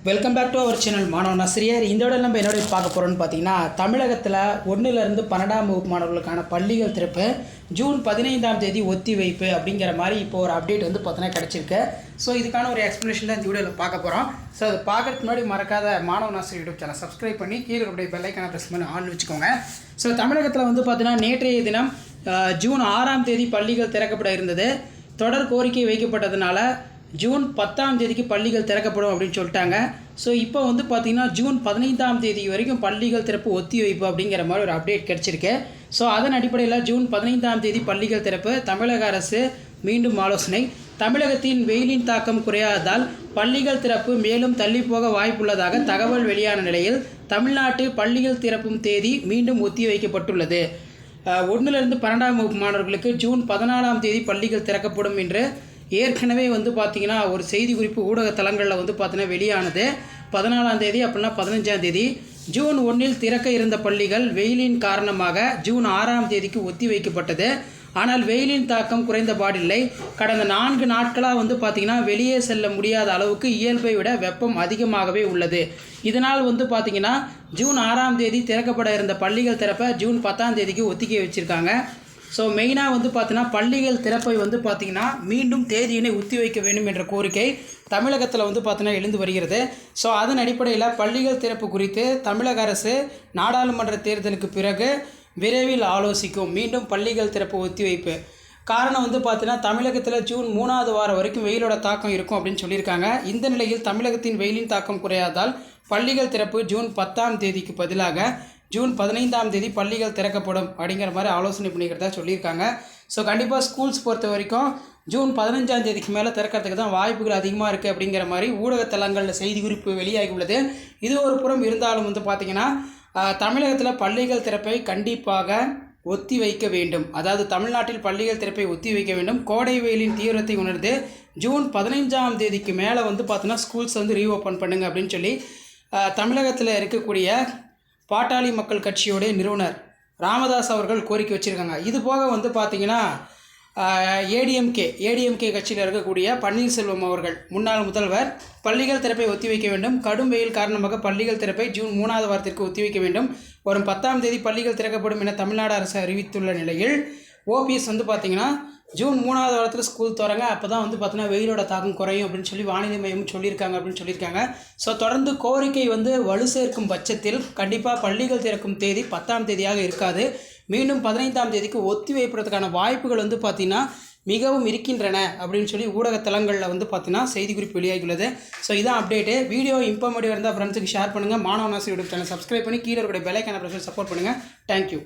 Welcome back to our channel மாணவன் ஆசிரியர். இந்த விட நம்ம என்னோட பார்க்க போகிறோம்னு பார்த்தீங்கன்னா, தமிழகத்தில் 1லேருந்து 12ஆம் வகுப்பு மாணவர்களுக்கான பள்ளிகள் திறப்பு ஜூன் 15ஆம் தேதி ஒத்தி வைப்பு அப்படிங்கிற மாதிரி இப்போ ஒரு அப்டேட் வந்து பார்த்தீங்கன்னா கிடச்சிருக்கு. ஸோ இதுக்கான ஒரு எக்ஸ்ப்ளனேஷன் தான் இந்த வீடியோவில் பார்க்க போகிறோம். ஸோ அது பார்க்கறதுக்கு முன்னாடி மறக்காத மாணவன் ஆசிரியர் யூடியூப் சேனல் சப்ஸ்கிரைப் பண்ணி கீழே இருக்கிற பெல் ஐக்கானை ப்ரெஸ் பண்ணி ஆன் வச்சுக்கோங்க. ஸோ தமிழகத்தில் வந்து பார்த்தீங்கன்னா நேற்றைய தினம் ஜூன் 6ஆம் தேதி பள்ளிகள் திறக்கப்பட இருந்தது. தொடர் கோரிக்கை வைக்கப்பட்டதுனால ஜூன் 10ஆம் தேதிக்கு பள்ளிகள் திறக்கப்படும் அப்படின்னு சொல்லிட்டாங்க. ஸோ இப்போ வந்து பார்த்திங்கன்னா ஜூன் 15ஆம் தேதி வரைக்கும் பள்ளிகள் திறப்பு ஒத்தி வைப்பு அப்படிங்கிற மாதிரி ஒரு அப்டேட் கிடச்சிருக்கு. ஸோ அதன் அடிப்படையில் ஜூன் 15ஆம் தேதி பள்ளிகள் திறப்பு. தமிழக அரசு மீண்டும் ஆலோசனை. தமிழகத்தின் வெயிலின் தாக்கம் குறையாததால் பள்ளிகள் திறப்பு மேலும் தள்ளிப்போக வாய்ப்புள்ளதாக தகவல் வெளியான நிலையில் தமிழ்நாட்டு பள்ளிகள் திறப்பும் தேதி மீண்டும் ஒத்தி வைக்கப்பட்டுள்ளது. 1லேருந்து 12ஆம் வகுப்பு மாணவர்களுக்கு ஜூன் 14ஆம் தேதி பள்ளிகள் திறக்கப்படும் என்று ஏற்கனவே வந்து பார்த்திங்கன்னா ஒரு செய்தி குறிப்பு ஊடக தளங்களில் வந்து பார்த்தீங்கன்னா வெளியானது. 14ஆம் தேதி அப்படின்னா 15ஆம் தேதி ஜூன் 1இல் திறக்க இருந்த பள்ளிகள் வெயிலின் காரணமாக ஜூன் 6ஆம் தேதிக்கு ஒத்தி வைக்கப்பட்டது. ஆனால் வெயிலின் தாக்கம் குறைந்தபாடில்லை. கடந்த 4 நாட்களாக வந்து பார்த்திங்கன்னா வெளியே செல்ல முடியாத அளவுக்கு இயல்பை விட வெப்பம் அதிகமாகவே உள்ளது. இதனால் வந்து பார்த்திங்கன்னா ஜூன் 6ஆம் தேதி திறக்கப்பட இருந்த பள்ளிகள் திறப்பை ஜூன் 10ஆம் தேதிக்கு ஒத்திக்கை வச்சுருக்காங்க. ஸோ மெயினாக வந்து பார்த்தீங்கன்னா பள்ளிகள் திறப்பை வந்து பார்த்திங்கன்னா மீண்டும் தேதியினை ஒத்தி வைக்க வேண்டும் என்ற கோரிக்கை தமிழகத்தில் வந்து பார்த்தீங்கன்னா எழுந்து வருகிறது. ஸோ அதன் அடிப்படையில் பள்ளிகள் திறப்பு குறித்து தமிழக அரசு நாடாளுமன்ற தேர்தலுக்கு பிறகு விரைவில் ஆலோசிக்கும். மீண்டும் பள்ளிகள் திறப்பு ஒத்தி வைப்பு காரணம் வந்து பார்த்தீங்கன்னா தமிழகத்தில் ஜூன் 3ஆவது வாரம் வரைக்கும் வெயிலோட தாக்கம் இருக்கும் அப்படின்னு சொல்லியிருக்காங்க. இந்த நிலையில் தமிழகத்தின் வெயிலின் தாக்கம் குறையாதால் பள்ளிகள் திறப்பு ஜூன் 10ஆம் தேதிக்கு பதிலாக ஜூன் 15ஆம் தேதி பள்ளிகள் திறக்கப்படும் அப்படிங்கிற மாதிரி ஆலோசனை பண்ணிக்கிறதா சொல்லியிருக்காங்க. ஸோ கண்டிப்பாக ஸ்கூல்ஸ் பொறுத்த வரைக்கும் ஜூன் 15ஆம் தேதிக்கு மேலே திறக்கிறதுக்கு தான் வாய்ப்புகள் அதிகமாக இருக்குது அப்படிங்கிற மாதிரி ஊடகத்தலங்களில் செய்தி குறிப்பு வெளியாகி உள்ளது. இது ஒரு புறம் இருந்தாலும் வந்து பார்த்திங்கன்னா தமிழகத்தில் பள்ளிகள் திறப்பை கண்டிப்பாக ஒத்தி வைக்க வேண்டும். அதாவது தமிழ்நாட்டில் பள்ளிகள் திறப்பை ஒத்தி வைக்க வேண்டும். கோடை வெயிலின் தீவிரத்தை உணர்ந்து ஜூன் 15ஆம் தேதிக்கு மேலே வந்து பார்த்தீங்கன்னா ஸ்கூல்ஸ் வந்து ரீஓப்பன் பண்ணுங்க அப்படின்னு சொல்லி தமிழகத்தில் இருக்கக்கூடிய பாட்டாளி மக்கள் கட்சியோடைய நிறுவனர் ராமதாஸ் அவர்கள் கோரிக்கை வச்சுருக்காங்க. இது போக வந்து பார்த்திங்கன்னா ஏடிஎம்கே கட்சியில் இருக்கக்கூடிய பன்னீர்செல்வம் அவர்கள் முன்னாள் முதல்வர் பள்ளிகள் திறப்பை ஒத்தி வைக்க வேண்டும். கடும் வெயில் காரணமாக பள்ளிகள் திறப்பை ஜூன் 3ஆவது வாரத்திற்கு ஒத்தி வைக்க வேண்டும். வரும் 10ஆம் தேதி பள்ளிகள் திறக்கப்படும் என தமிழ்நாடு அரசு அறிவித்துள்ள நிலையில் ஓபிஎஸ் வந்து பார்த்திங்கன்னா ஜூன் 3ஆவது வாரத்தில் ஸ்கூல் திறங்க, அப்போ தான் வந்து பார்த்தீங்கன்னா வெயிலோட தாக்கம் குறையும் அப்படின்னு சொல்லி வானிலை மையம் சொல்லியிருக்காங்க அப்படின்னு சொல்லியிருக்காங்க. ஸோ தொடர்ந்து கோரிக்கை வந்து வலு சேர்க்கும் பட்சத்தில் கண்டிப்பாக பள்ளிகள் திறக்கும் தேதி 10ஆம் தேதியாக இருக்காது. மீண்டும் 15ஆம் தேதிக்கு ஒத்தி வைப்பதற்கான வாய்ப்புகள் வந்து பார்த்திங்கன்னா மிகவும் இருக்கின்றன அப்படின்னு சொல்லி ஊடகத்தலங்களில் வந்து பார்த்திங்கன்னா செய்தி குறிப்பு வெளியாகியுள்ளது. ஸோ இதான் அப்டேட்டு. வீடியோ இன்ஃபர்மேட்டிவ் இருந்தால் ஃப்ரெண்ட்ஸுக்கு ஷேர் பண்ணுங்கள். மாணவன் ஆசிரியர் யூடியூப் சேனல் சப்ஸ்கிரைப் பண்ணி கீழே இருக்கிற பெல் ஐக்கானை பிரஸ் பண்ணி சப்போர்ட் பண்ணுங்கள். தேங்க்யூ.